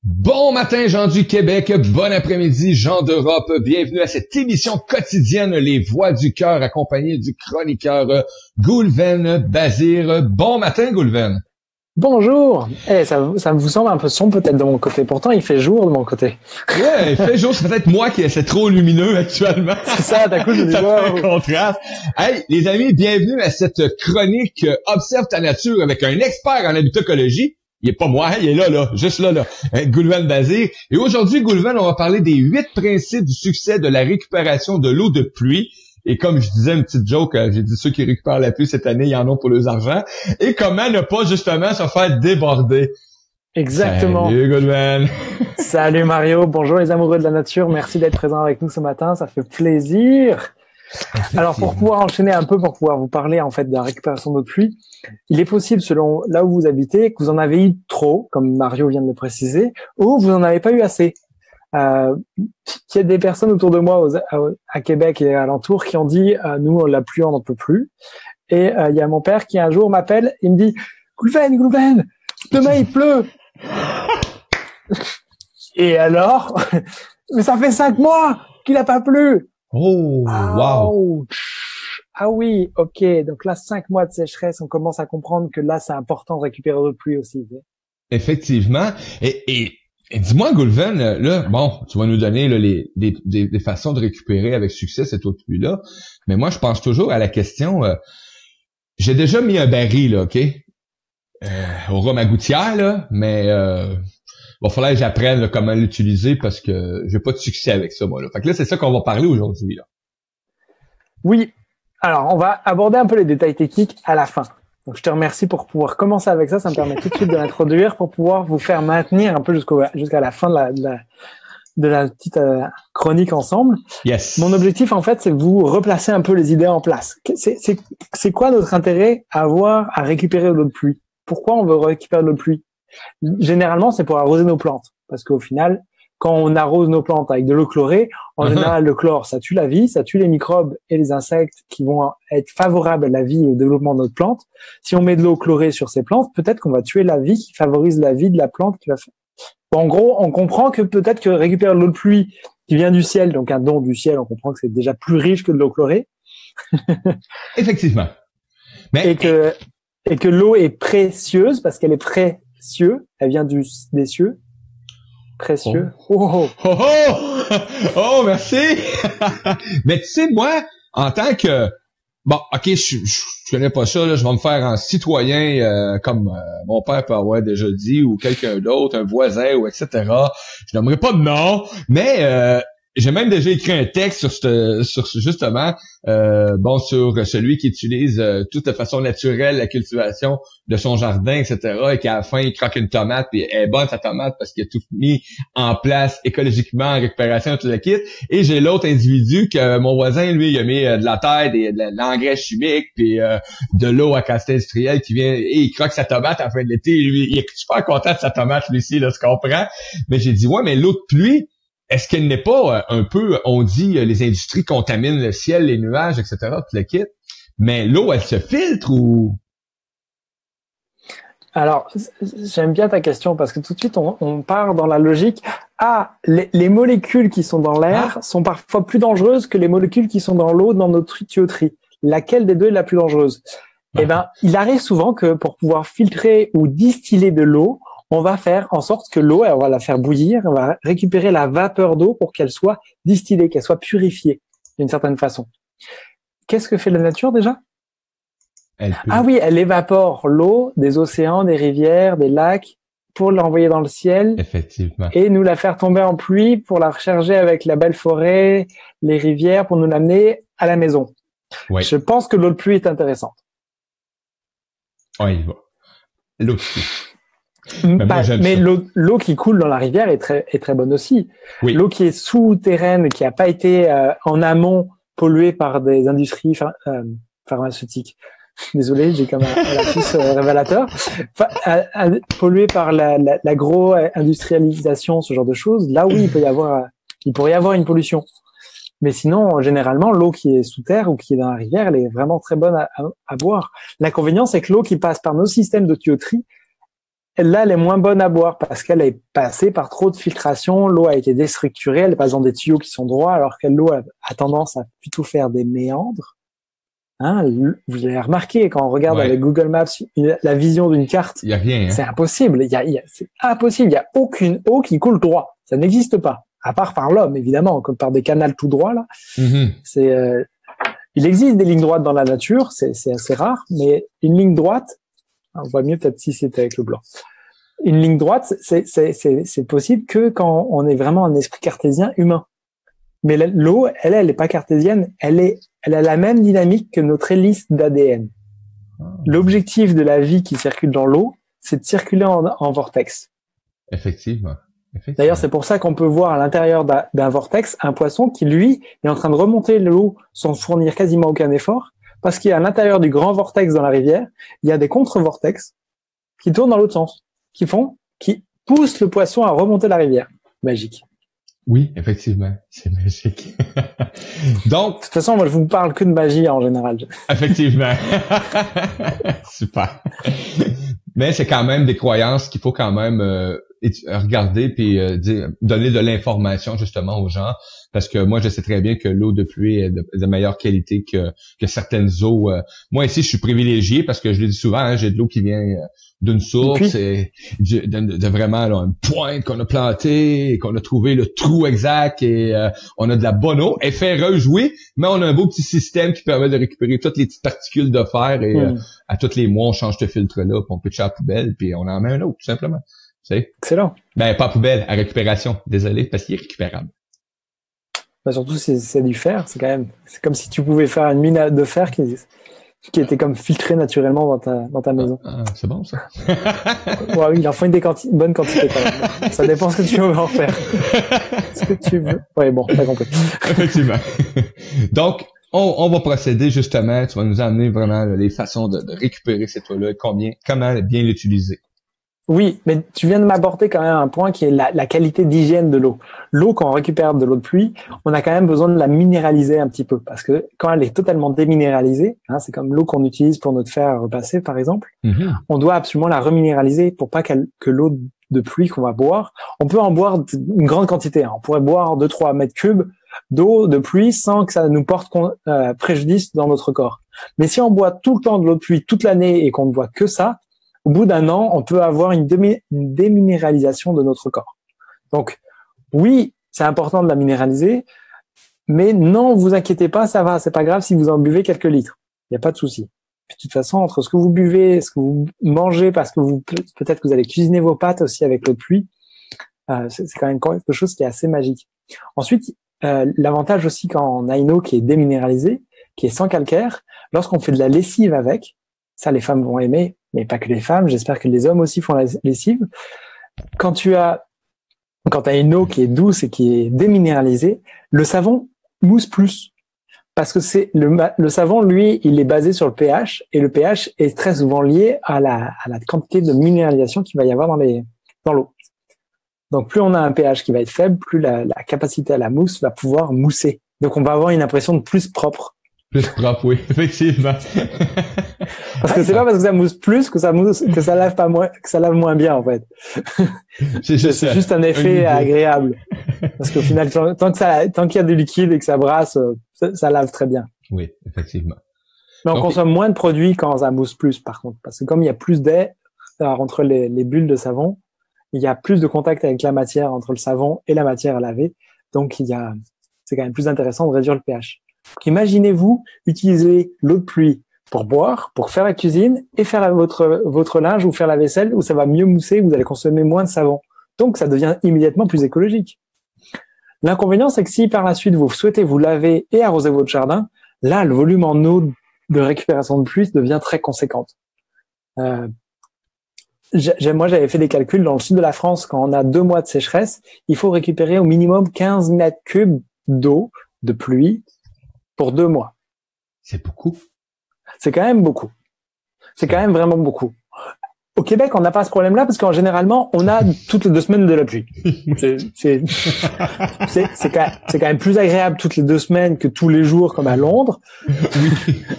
Bon matin, gens du Québec, bon après-midi, gens d'Europe, bienvenue à cette émission quotidienne Les Voix du Cœur, accompagnée du chroniqueur Goulven Bazir. Bon matin, Goulven. Bonjour. Ça vous semble un peu sombre peut-être de mon côté. Pourtant, il fait jour de mon côté. Ouais, il fait jour. C'est peut-être moi c'est trop lumineux actuellement. C'est ça, d'un coup, je me dis, ça wow. fait un contraste. Hey, les amis, bienvenue à cette chronique Observe ta nature avec un expert en habitacologie. Il est pas moi, il est là, juste là, Goulven Bazir. Et aujourd'hui, Goulven, on va parler des 8 principes du succès de la récupération de l'eau de pluie. Et comme je disais, une petite joke, j'ai dit ceux qui récupèrent la pluie cette année, ils en ont pour leurs argent. Et comment ne pas justement se faire déborder. Exactement. Salut Goulven. Salut Mario, bonjour les amoureux de la nature, merci d'être présents avec nous ce matin, ça fait plaisir. Alors pour pouvoir enchaîner un peu, pour pouvoir vous parler en fait de la récupération d'eau de pluie, il est possible selon là où vous habitez que vous en avez eu trop, comme Mario vient de le préciser, ou vous en avez pas eu assez. Il y a des personnes autour de moi à Québec et alentour qui ont dit nous la pluie on n'en peut plus. Et il y a mon père qui un jour m'appelle, il me dit Goulven, demain il pleut. Et alors, mais ça fait 5 mois qu'il a pas plu. Oh, wow. Ah oui, ok. Donc là, 5 mois de sécheresse, on commence à comprendre que là, c'est important de récupérer l'eau de pluie aussi. Effectivement. Et dis-moi, Goulven, là, bon, tu vas nous donner là, des façons de récupérer avec succès cette eau de pluie-là. Mais moi, je pense toujours à la question, j'ai déjà mis un baril, là, OK? Au rhum à gouttière, là, mais va falloir que j'apprenne là, comment l'utiliser parce que j'ai pas de succès avec ça, moi. Là. Fait que là, c'est ça qu'on va parler aujourd'hui. Là. Oui. Alors, on va aborder un peu les détails techniques à la fin. Donc, je te remercie pour pouvoir commencer avec ça. Ça me permet tout de suite de l'introduire pour pouvoir vous faire maintenir un peu jusqu'à la fin de la petite chronique ensemble. Yes. Mon objectif, en fait, c'est vous replacer un peu les idées en place. C'est quoi notre intérêt à récupérer de l'eau de pluie? Pourquoi on veut récupérer de l'eau de pluie? Généralement, c'est pour arroser nos plantes. Parce qu'au final, quand on arrose nos plantes avec de l'eau chlorée, en général, le chlore, ça tue la vie, ça tue les microbes et les insectes qui vont être favorables à la vie et au développement de notre plante. Si on met de l'eau chlorée sur ces plantes, peut-être qu'on va tuer la vie qui favorise la vie de la plante qui va faire. Bon, en gros, on comprend que peut-être que récupérer de l'eau de pluie qui vient du ciel, donc un don du ciel, on comprend que c'est déjà plus riche que de l'eau chlorée. Effectivement. Mais et que l'eau est précieuse parce qu'elle est précieuse, elle vient des cieux. Précieux. Oh, merci. Mais tu sais, moi, en tant que bon, ok, je connais pas ça, là, je vais me faire un citoyen comme mon père peut avoir déjà dit, ou quelqu'un d'autre, un voisin, ou etc. Je n'aimerais pas de nom, mais j'ai même déjà écrit un texte sur justement sur celui qui utilise tout de façon naturelle la cultivation de son jardin, etc. et qui à la fin il croque une tomate puis elle est bonne sa tomate parce qu'il a tout mis en place écologiquement en récupération tout le kit. Et j'ai l'autre individu que mon voisin, lui, il a mis de la terre, de l'engrais chimique puis de l'eau à casse industrielle qui vient et il croque sa tomate à la fin de l'été. Lui, il est super content de sa tomate, lui ci, là, tu comprends? Mais j'ai dit ouais, mais l'eau de pluie, est-ce qu'elle n'est pas un peu, on dit, les industries contaminent le ciel, les nuages, etc., tout le kit, mais l'eau, elle se filtre ou... Alors, j'aime bien ta question parce que tout de suite, on part dans la logique. Les molécules qui sont dans l'air sont parfois plus dangereuses que les molécules qui sont dans l'eau, dans notre tuyauterie. Laquelle des deux est la plus dangereuse? Eh ben, il arrive souvent que pour pouvoir filtrer ou distiller de l'eau, on va faire en sorte que l'eau, on va la faire bouillir, on va récupérer la vapeur d'eau pour qu'elle soit distillée, qu'elle soit purifiée d'une certaine façon. Qu'est-ce que fait la nature déjà? Oui, elle évapore l'eau des océans, des rivières, des lacs pour l'envoyer dans le ciel. Effectivement. Et nous la faire tomber en pluie pour la recharger avec la belle forêt, les rivières pour nous l'amener à la maison. Oui. Je pense que l'eau de pluie est intéressante. Oui, l'eau de pluie. Mais l'eau qui coule dans la rivière est très bonne aussi. Oui. L'eau qui est souterraine, qui n'a pas été en amont polluée par des industries pharmaceutiques. Désolé, j'ai comme un lapsus révélateur. Polluée par l'agro-industrialisation, ce genre de choses. Là, oui, il pourrait y avoir une pollution. Mais sinon, généralement, l'eau qui est sous terre ou qui est dans la rivière, elle est vraiment très bonne à boire. L'inconvénient, c'est que l'eau qui passe par nos systèmes de tuyauterie, là, elle est moins bonne à boire parce qu'elle est passée par trop de filtration. L'eau a été déstructurée, elle passe dans des tuyaux qui sont droits, alors que l'eau a tendance à plutôt faire des méandres. Hein, vous l'avez remarqué quand on regarde avec Google Maps la vision d'une carte. Il y a rien. Hein? C'est impossible. C'est impossible. Il y a aucune eau qui coule droit. Ça n'existe pas. À part par l'homme, évidemment, comme par des canals tout droits là. Mm-hmm. Il existe des lignes droites dans la nature, c'est assez rare, mais une ligne droite, on voit mieux peut-être si c'était avec le blanc. Une ligne droite, c'est possible que quand on est vraiment un esprit cartésien humain. Mais l'eau, elle est pas cartésienne, elle a la même dynamique que notre hélice d'ADN. L'objectif de la vie qui circule dans l'eau, c'est de circuler en vortex. Effectivement. D'ailleurs, c'est pour ça qu'on peut voir à l'intérieur d'un vortex un poisson qui, lui, est en train de remonter l'eau sans fournir quasiment aucun effort, parce qu'à l'intérieur du grand vortex dans la rivière, il y a des contre-vortex qui tournent dans l'autre sens, qui poussent le poisson à remonter la rivière. Magique. Oui, effectivement, c'est magique. Donc, de toute façon, moi, je vous parle que de magie en général. Effectivement. Super. Mais c'est quand même des croyances qu'il faut quand même regarder puis donner de l'information justement aux gens, parce que moi je sais très bien que l'eau de pluie est de meilleure qualité que certaines eaux. Moi ici je suis privilégié parce que je le dis souvent, hein, j'ai de l'eau qui vient d'une source et de vraiment là, une pointe qu'on a plantée et qu'on a trouvé le trou exact et on a de la bonne eau. Elle est ferreuse, oui, mais on a un beau petit système qui permet de récupérer toutes les petites particules de fer et à tous les mois on change ce filtre là, puis on pitche à la poubelle puis on en met un autre tout simplement. C'est excellent. Ben, pas poubelle, à récupération. Désolé, parce qu'il est récupérable. Ben, surtout, c'est du fer. C'est comme si tu pouvais faire une mine de fer qui était comme filtrée naturellement dans ta maison. C'est bon, ça. Ouais, oui, il en faut une bonne quantité quand même. Ça dépend ce que tu veux en faire. Ce que tu veux. Ouais, bon, t'as compris. Effectivement. Donc, on va procéder justement. Tu vas nous amener vraiment les façons de récupérer cette eau-là et comment bien l'utiliser. Oui, mais tu viens de m'apporter quand même un point qui est la qualité d'hygiène de l'eau. L'eau, quand on récupère de l'eau de pluie, on a quand même besoin de la minéraliser un petit peu, parce que quand elle est totalement déminéralisée, hein, c'est comme l'eau qu'on utilise pour notre fer à repasser, par exemple, on doit absolument la reminéraliser pour pas que l'eau de pluie qu'on va boire, on peut en boire une grande quantité. Hein. On pourrait boire 2-3 mètres cubes d'eau de pluie sans que ça nous porte préjudice dans notre corps. Mais si on boit tout le temps de l'eau de pluie toute l'année et qu'on ne boit que ça, au bout d'un an, on peut avoir une déminéralisation de notre corps. Donc, oui, c'est important de la minéraliser, mais non, vous inquiétez pas, ça va, c'est pas grave si vous en buvez quelques litres. Il n'y a pas de souci. Puis, de toute façon, entre ce que vous buvez, ce que vous mangez, parce que peut-être que vous allez cuisiner vos pâtes aussi avec l'eau de pluie, c'est quand même quelque chose qui est assez magique. Ensuite, l'avantage aussi quand on a une eau qui est déminéralisée, qui est sans calcaire, lorsqu'on fait de la lessive avec, ça les femmes vont aimer, mais pas que les femmes, j'espère que les hommes aussi font la lessive. Quand tu as une eau qui est douce et qui est déminéralisée, le savon mousse plus. Parce que le savon, lui, il est basé sur le pH, et le pH est très souvent lié à la quantité de minéralisation qu'il va y avoir dans l'eau. Donc plus on a un pH qui va être faible, plus la capacité à la mousse va pouvoir mousser. Donc on va avoir une impression de plus propre. Plus propre, oui, effectivement. Parce que c'est pas parce que ça mousse plus que ça lave pas moins, que ça lave moins bien, en fait. C'est juste un effet agréable. Parce qu'au final, tant qu'il y a du liquide et que ça brasse, ça lave très bien. Oui, effectivement. Mais on consomme moins de produits quand ça mousse plus, par contre. Parce que comme il y a plus d'air entre les bulles de savon, il y a plus de contact avec la matière entre le savon et la matière à laver. Donc c'est quand même plus intéressant de réduire le pH. Donc, imaginez-vous utiliser l'eau de pluie pour boire, pour faire la cuisine et faire votre linge ou faire la vaisselle où ça va mieux mousser, vous allez consommer moins de savon. Donc, ça devient immédiatement plus écologique. L'inconvénient, c'est que si par la suite vous souhaitez vous laver et arroser votre jardin, là, le volume en eau de récupération de pluie devient très conséquente. Moi, j'avais fait des calculs dans le sud de la France, quand on a 2 mois de sécheresse, il faut récupérer au minimum 15 mètres cubes d'eau, de pluie, pour 2 mois. C'est beaucoup. C'est quand même beaucoup. C'est quand même vraiment beaucoup. Au Québec, on n'a pas ce problème-là parce qu'en généralement, on a toutes les 2 semaines de la pluie. C'est quand même plus agréable toutes les 2 semaines que tous les jours comme à Londres,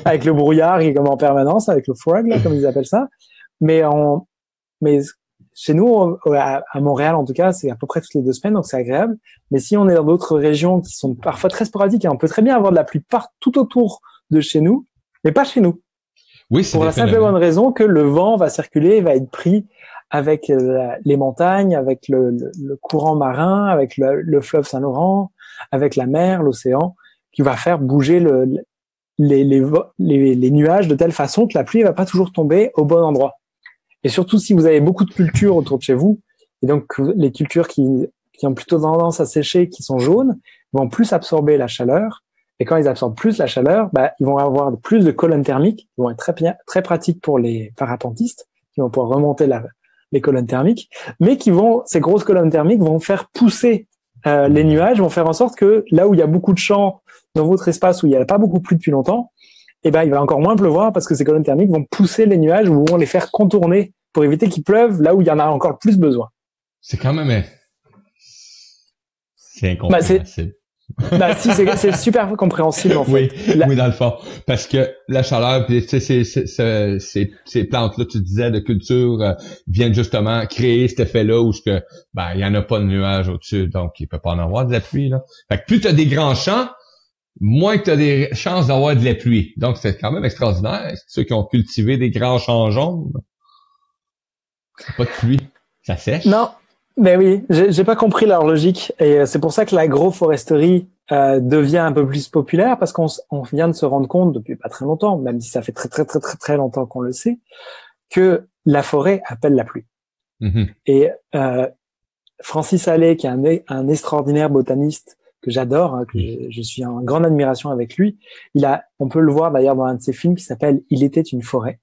avec le brouillard qui est comme en permanence, avec le fog, là, comme ils appellent ça. Mais chez nous, à Montréal en tout cas, c'est à peu près toutes les 2 semaines, donc c'est agréable. Mais si on est dans d'autres régions qui sont parfois très sporadiques, et on peut très bien avoir de la pluie tout autour de chez nous, mais pas chez nous. Oui, c'est pour la simple et bonne raison que le vent va circuler, va être pris avec les montagnes, avec le courant marin, avec le fleuve Saint-Laurent, avec la mer, l'océan, qui va faire bouger les nuages de telle façon que la pluie va pas toujours tomber au bon endroit. Et surtout si vous avez beaucoup de cultures autour de chez vous, et donc les cultures qui ont plutôt tendance à sécher, qui sont jaunes, vont plus absorber la chaleur. Et quand ils absorbent plus la chaleur, ils vont avoir plus de colonnes thermiques, qui vont être très pratiques pour les parapentistes, qui vont pouvoir remonter les colonnes thermiques, mais ces grosses colonnes thermiques vont faire pousser les nuages, vont faire en sorte que là où il y a beaucoup de champs dans votre espace où il n'y a pas beaucoup plu depuis longtemps, il va encore moins pleuvoir parce que ces colonnes thermiques vont pousser les nuages ou vont les faire contourner pour éviter qu'il pleuve là où il y en a encore plus besoin. C'est quand même... C'est incompréhensible. Si, c'est super compréhensible en fait. Oui, dans le fond. Parce que la chaleur, puis ces plantes-là, tu disais, de culture, viennent justement créer cet effet-là où il y en a pas de nuages au-dessus, donc il peut pas en avoir de la pluie, là. Fait que plus t'as des grands champs, moins que t'as des chances d'avoir de la pluie. Donc c'est quand même extraordinaire. Ceux qui ont cultivé des grands champs jaunes, pas de pluie. Ça sèche. Non. Ben oui, j'ai pas compris leur logique et c'est pour ça que l'agroforesterie devient un peu plus populaire parce qu'on vient de se rendre compte depuis pas très longtemps, même si ça fait très très très très très longtemps qu'on le sait, que la forêt appelle la pluie. Mm-hmm. Et Francis Allais, qui est un extraordinaire botaniste que j'adore, hein, que je suis en grande admiration avec lui, on peut le voir d'ailleurs dans un de ses films qui s'appelle Il était une forêt,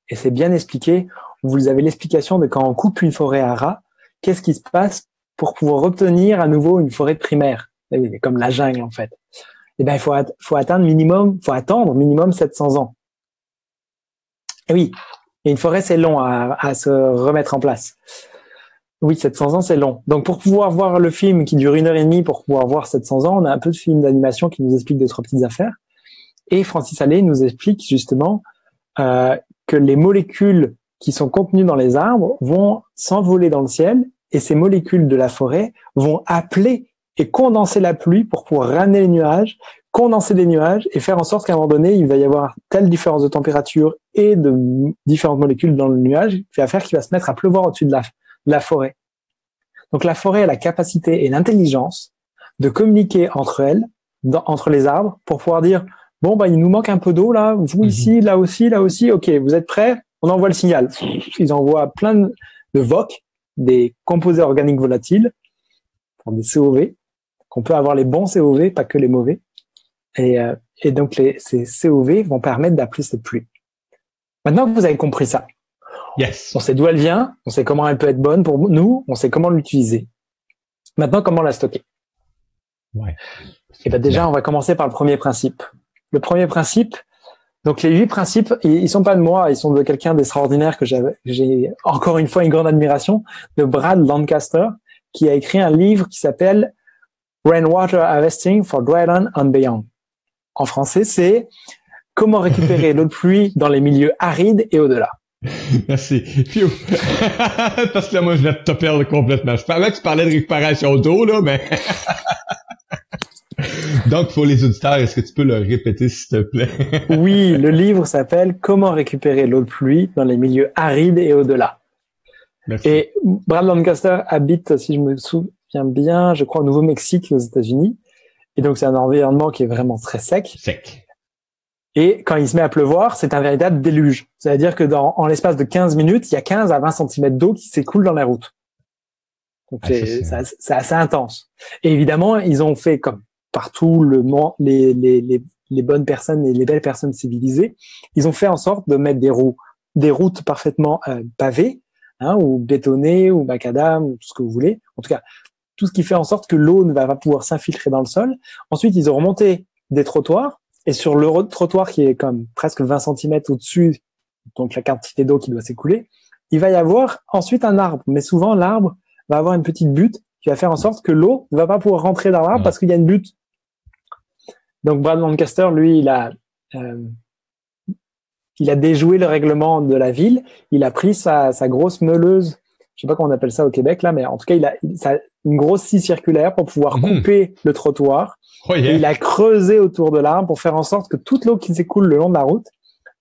et c'est bien expliqué. Vous avez l'explication de quand on coupe une forêt à ras, qu'est-ce qui se passe pour pouvoir obtenir à nouveau une forêt primaire, comme la jungle en fait. Eh ben, il faut attendre minimum 700 ans. Et oui, et une forêt c'est long à se remettre en place. Oui, 700 ans c'est long. Donc pour pouvoir voir le film qui dure 1h30, pour pouvoir voir 700 ans, on a un peu de film d'animation qui nous explique 2-3 petites affaires. Et Francis Allais nous explique justement que les molécules qui sont contenues dans les arbres vont s'envoler dans le ciel, et ces molécules de la forêt vont appeler et condenser la pluie pour pouvoir ramener les nuages, condenser des nuages et faire en sorte qu'à un moment donné, il va y avoir telle différence de température et de différentes molécules dans le nuage qui va faire qu'il va se mettre à pleuvoir au-dessus de la forêt. Donc la forêt a la capacité et l'intelligence de communiquer entre elles, entre les arbres, pour pouvoir dire bon, il nous manque un peu d'eau là, vous ici, là aussi, ok, vous êtes prêts? On envoie le signal. Ils envoient plein de VOC, des composés organiques volatiles, des COV, qu'on peut avoir les bons COV, pas que les mauvais. Et donc ces COV vont permettre d'appeler cette pluie. Maintenant que vous avez compris ça, yes. On sait d'où elle vient, on sait comment elle peut être bonne pour nous, on sait comment l'utiliser. Maintenant, comment la stocker? Ouais. Et déjà, on va commencer par le premier principe. Le premier principe, donc les 8 principes, ils sont pas de moi, ils sont de quelqu'un d'extraordinaire que j'ai encore une fois une grande admiration, de Brad Lancaster, qui a écrit un livre qui s'appelle Rainwater Harvesting for Dryland and Beyond. En français, c'est comment récupérer l'eau de pluie dans les milieux arides et au-delà. Merci. Parce que là, moi, je vais te perdre complètement. Je parlais que tu parlais de récupération d'eau, là, mais... Donc, pour les auditeurs, est-ce que tu peux le répéter, s'il te plaît? Oui, le livre s'appelle Comment récupérer l'eau de pluie dans les milieux arides et au-delà. Merci. Et Brad Lancaster habite, si je me souviens bien, je crois au Nouveau-Mexique, aux États-Unis. Et donc, c'est un environnement qui est vraiment très sec. Sec. Et quand il se met à pleuvoir, c'est un véritable déluge. C'est-à-dire que en l'espace de 15 minutes, il y a 15 à 20 cm d'eau qui s'écoule dans la route. Donc, c'est assez intense. Et évidemment, ils ont fait comme partout les bonnes personnes et les belles personnes civilisées, ils ont fait en sorte de mettre des routes parfaitement pavées, ou bétonnées, ou macadam, ou tout ce que vous voulez. En tout cas, tout ce qui fait en sorte que l'eau ne va pas pouvoir s'infiltrer dans le sol. Ensuite, ils ont remonté des trottoirs, et sur le trottoir qui est comme presque 20 cm au-dessus, donc la quantité d'eau qui doit s'écouler, il va y avoir ensuite un arbre. Mais souvent, l'arbre va avoir une petite butte qui va faire en sorte que l'eau ne va pas pouvoir rentrer dans l'arbre parce qu'il y a une butte. Donc Brad Lancaster, lui, il a déjoué le règlement de la ville. Il a pris sa grosse meuleuse je sais pas comment on appelle ça au Québec là, mais en tout cas ça a une grosse scie circulaire pour pouvoir couper le trottoir. Oh yeah. Et il a creusé autour de l'arbre pour faire en sorte que toute l'eau qui s'écoule le long de la route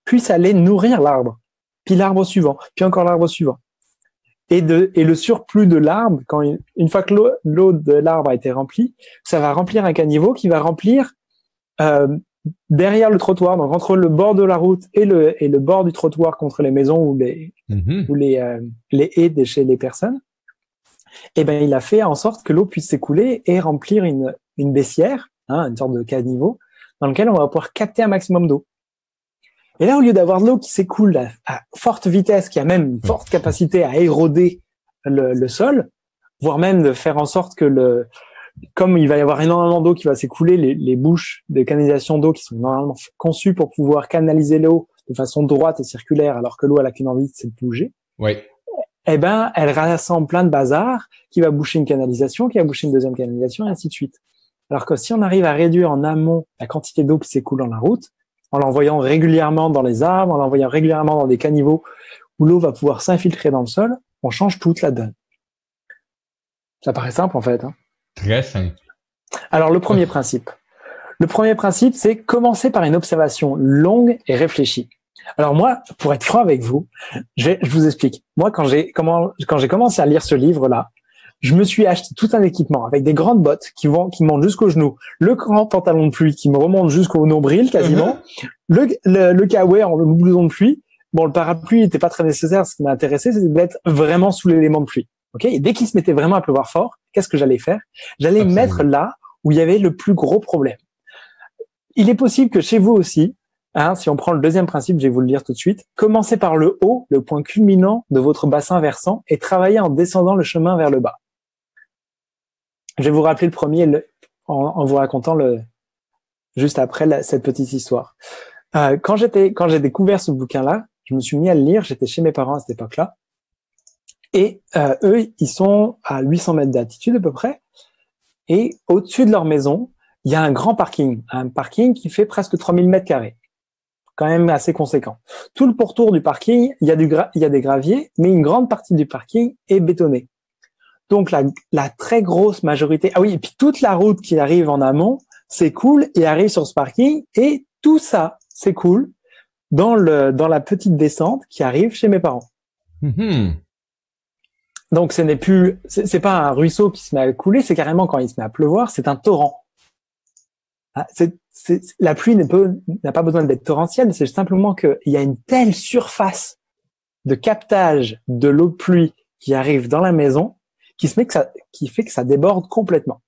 puisse aller nourrir l'arbre, puis l'arbre suivant, puis encore l'arbre suivant. Et le surplus de l'arbre, une fois que l'eau de l'arbre a été remplie, ça va remplir un caniveau qui va remplir derrière le trottoir, donc entre le bord de la route et le bord du trottoir contre les maisons ou les haies de chez les personnes. Et ben il a fait en sorte que l'eau puisse s'écouler et remplir une baissière, une sorte de caniveau, dans lequel on va pouvoir capter un maximum d'eau. Et là, au lieu d'avoir de l'eau qui s'écoule à forte vitesse, qui a même une forte capacité à éroder le sol, voire même de faire en sorte que comme il va y avoir énormément d'eau qui va s'écouler, les bouches de canalisation d'eau qui sont normalement conçues pour pouvoir canaliser l'eau de façon droite et circulaire, alors que l'eau elle a qu'une envie, c'est de bouger. Oui. Eh ben, elle rassemble plein de bazar qui va boucher une canalisation, qui va boucher une deuxième canalisation, et ainsi de suite. Alors que si on arrive à réduire en amont la quantité d'eau qui s'écoule dans la route, en l'envoyant régulièrement dans les arbres, en l'envoyant régulièrement dans des caniveaux où l'eau va pouvoir s'infiltrer dans le sol, on change toute la donne. Ça paraît simple en fait. Très simple. Alors le premier principe. Le premier principe, c'est commencer par une observation longue et réfléchie. Alors moi, pour être franc avec vous, je vous explique. Moi, quand j'ai commencé à lire ce livre-là, je me suis acheté tout un équipement avec des grandes bottes qui montent jusqu'aux genoux, le grand pantalon de pluie qui me remonte jusqu'au nombril quasiment, le kawaii en blouson de pluie. Bon, le parapluie n'était pas très nécessaire. Ce qui m'a intéressé, c'était d'être vraiment sous l'élément de pluie. Ok. Et dès qu'il se mettait vraiment à pleuvoir fort, qu'est-ce que j'allais faire? J'allais me mettre là où il y avait le plus gros problème. Il est possible que chez vous aussi, si on prend le deuxième principe, je vais vous le lire tout de suite, commencez par le haut, le point culminant de votre bassin versant, et travaillez en descendant le chemin vers le bas. Je vais vous rappeler le premier en vous racontant juste après cette petite histoire. Quand j'ai découvert ce bouquin-là, je me suis mis à le lire. J'étais chez mes parents à cette époque-là, et eux, ils sont à 800 mètres d'altitude à peu près, et au-dessus de leur maison, il y a un grand parking, un parking qui fait presque 3000 mètres carrés, quand même assez conséquent. Tout le pourtour du parking, il y a des graviers, mais une grande partie du parking est bétonnée. Donc la très grosse majorité, et puis toute la route qui arrive en amont s'écoule et arrive sur ce parking, et tout ça s'écoule dans la petite descente qui arrive chez mes parents. Mm-hmm. Donc c'est pas un ruisseau qui se met à couler, c'est carrément quand il se met à pleuvoir, c'est un torrent. La pluie n'a pas besoin d'être torrentielle, c'est simplement qu'il y a une telle surface de captage de l'eau de pluie qui arrive dans la maison qui fait que ça déborde complètement.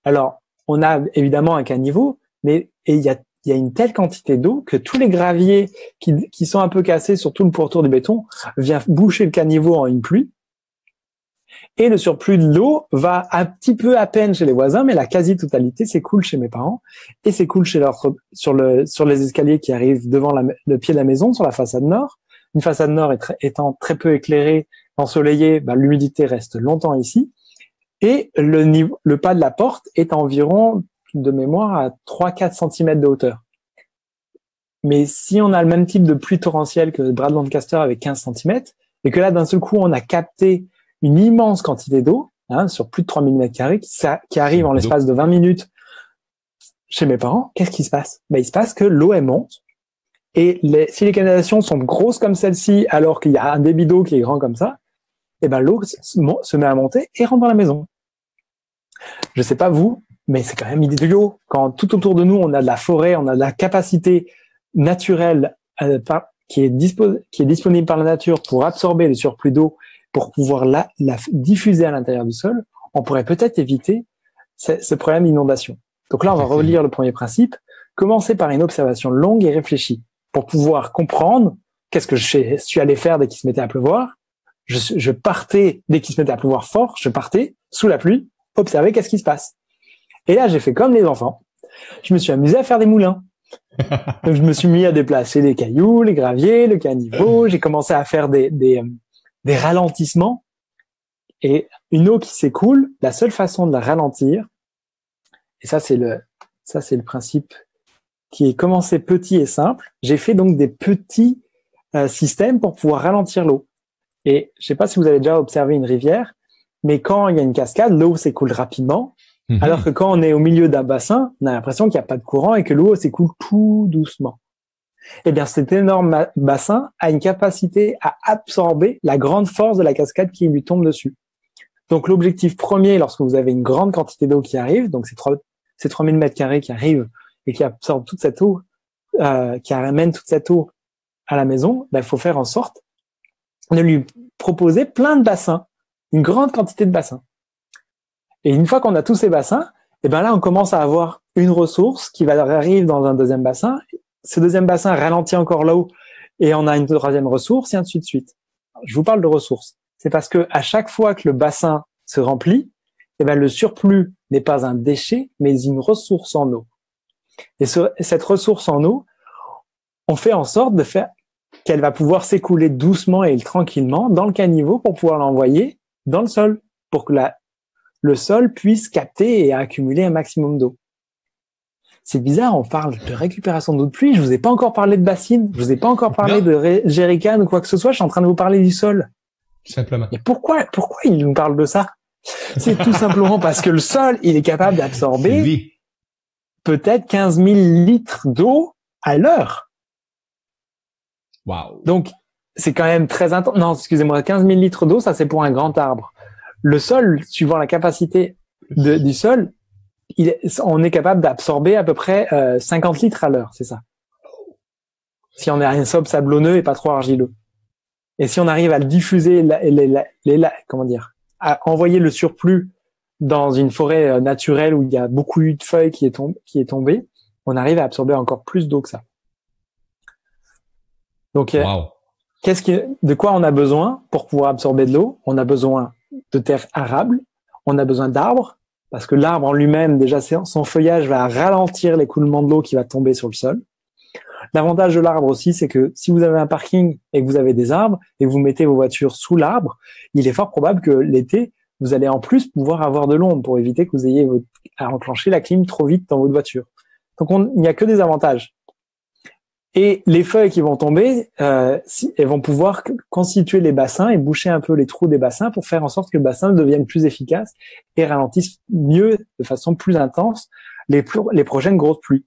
Alors, on a évidemment un caniveau, mais il y a une telle quantité d'eau que tous les graviers qui sont un peu cassés sur tout le pourtour du béton viennent boucher le caniveau en une pluie. Et le surplus de l'eau va un petit peu à peine chez les voisins, mais la quasi-totalité s'écoule chez mes parents et s'écoule sur les escaliers qui arrivent devant le pied de la maison, sur la façade nord. Une façade nord étant très peu éclairée, ensoleillée, l'humidité reste longtemps ici. Et le pas de la porte est à environ, de mémoire, à 3-4 cm de hauteur. Mais si on a le même type de pluie torrentielle que Brad Lancaster avec 15 cm, et que là, d'un seul coup, on a capté une immense quantité d'eau, sur plus de 3000 m2, qui arrive en l'espace de 20 minutes chez mes parents, qu'est-ce qui se passe? Il se passe que l'eau, elle monte, et si les canalisations sont grosses comme celle-ci, alors qu'il y a un débit d'eau qui est grand comme ça, l'eau se met à monter et rentre dans la maison. Je sais pas vous, mais c'est quand même idiot. Quand tout autour de nous, on a de la forêt, on a de la capacité naturelle qui est disponible par la nature pour absorber le surplus d'eau, pour pouvoir la diffuser à l'intérieur du sol, on pourrait peut-être éviter ce problème d'inondation. Donc là, on va relire le premier principe. Commencer par une observation longue et réfléchie pour pouvoir comprendre qu'est-ce que je suis allé faire dès qu'il se mettait à pleuvoir. Je partais, dès qu'il se mettait à pleuvoir fort, je partais sous la pluie, observer qu'est-ce qui se passe. Et là, j'ai fait comme les enfants. Je me suis amusé à faire des moulins. Donc, je me suis mis à déplacer les cailloux, les graviers, le caniveau. J'ai commencé à faire des ralentissements. Et une eau qui s'écoule, la seule façon de la ralentir, et ça c'est le principe qui est commencé petit et simple. J'ai fait donc des petits systèmes pour pouvoir ralentir l'eau. Et je sais pas si vous avez déjà observé une rivière, mais quand il y a une cascade, l'eau s'écoule rapidement, alors que quand on est au milieu d'un bassin, on a l'impression qu'il n'y a pas de courant et que l'eau s'écoule tout doucement. Eh bien, cet énorme bassin a une capacité à absorber la grande force de la cascade qui lui tombe dessus. Donc, l'objectif premier, lorsque vous avez une grande quantité d'eau qui arrive, donc ces 3000 mètres carrés qui arrivent et qui absorbent toute cette eau, qui ramène toute cette eau à la maison, il faut faire en sorte de lui proposer plein de bassins, une grande quantité de bassins. Et une fois qu'on a tous ces bassins, et ben là, on commence à avoir une ressource qui va arriver dans un deuxième bassin. Ce deuxième bassin ralentit encore l'eau et on a une troisième ressource et ainsi de suite. Je vous parle de ressources. C'est parce que à chaque fois que le bassin se remplit, et ben le surplus n'est pas un déchet, mais une ressource en eau. Et cette ressource en eau, on fait en sorte de faire qu'elle va pouvoir s'écouler doucement et tranquillement dans le caniveau pour pouvoir l'envoyer dans le sol, pour que le sol puisse capter et accumuler un maximum d'eau. C'est bizarre, on parle de récupération d'eau de pluie, je vous ai pas encore parlé de bassines, je vous ai pas encore parlé de jerrycan ou quoi que ce soit, je suis en train de vous parler du sol. Simplement. Et pourquoi il nous parle de ça? C'est tout simplement parce que le sol, il est capable d'absorber peut-être 15 000 litres d'eau à l'heure. Wow. Donc, c'est quand même très intense. Non, excusez-moi, 15 000 litres d'eau, ça c'est pour un grand arbre. Le sol, suivant la capacité du sol, on est capable d'absorber à peu près 50 litres à l'heure, c'est ça. Si on est un sol sablonneux et pas trop argileux. Et si on arrive à le diffuser, à envoyer le surplus dans une forêt naturelle où il y a beaucoup de feuilles qui est tombée, on arrive à absorber encore plus d'eau que ça. Donc, wow. de quoi on a besoin pour pouvoir absorber de l'eau? On a besoin de terre arable, on a besoin d'arbres, parce que l'arbre en lui-même, déjà, son feuillage va ralentir l'écoulement de l'eau qui va tomber sur le sol. L'avantage de l'arbre aussi, c'est que si vous avez un parking et que vous avez des arbres et que vous mettez vos voitures sous l'arbre, il est fort probable que l'été, vous allez en plus pouvoir avoir de l'ombre pour éviter que vous ayez à enclencher la clim trop vite dans votre voiture. Donc, il n'y a que des avantages. Et les feuilles qui vont tomber, elles vont pouvoir constituer les bassins et boucher un peu les trous des bassins pour faire en sorte que le bassin devienne plus efficace et ralentisse mieux, de façon plus intense, les prochaines grosses pluies.